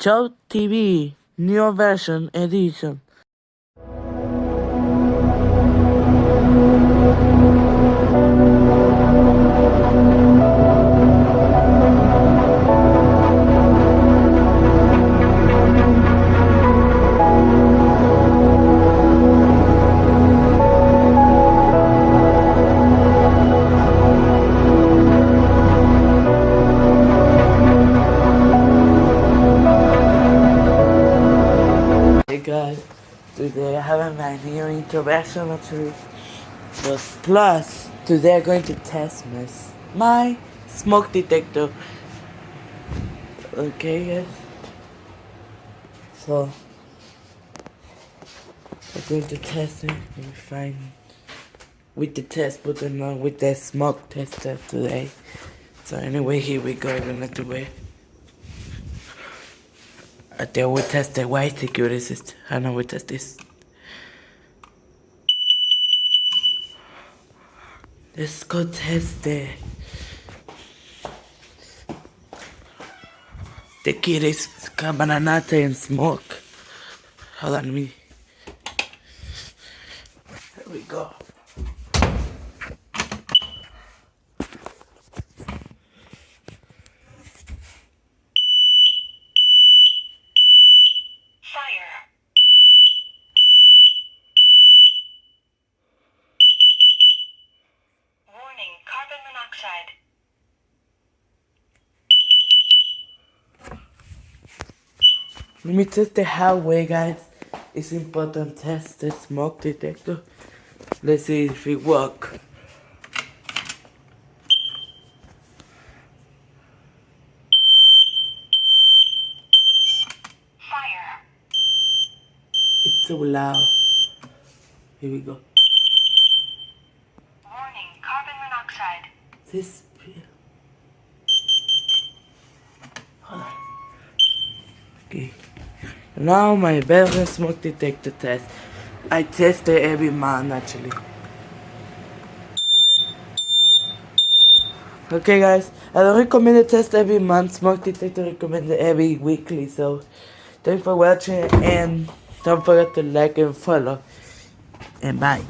chubbtv new version edition. Hey guys, today I have my new introduction actually, but plus today I'm going to test my smoke detector. Okay guys, so I'm going to test it and find with the test button on with the smoke tester today. So anyway, here we go. We're gonna do it. I think we test the white security system. I know we test this. Let's go test the kid is cabananata and smoke. Hold on me. Here we go. Fire. Warning, carbon monoxide. Let me test the highway, guys. It's important to test the smoke detector. Let's see if it works. Fire. It's so loud. Here we go. Warning, carbon monoxide. This. Hold on. Okay. Now my better smoke detector test. I test it every month actually. Okay guys, I don't recommend to test every month. Smoke detector recommend it every weekly. So thanks for watching and don't forget to like and follow. And bye.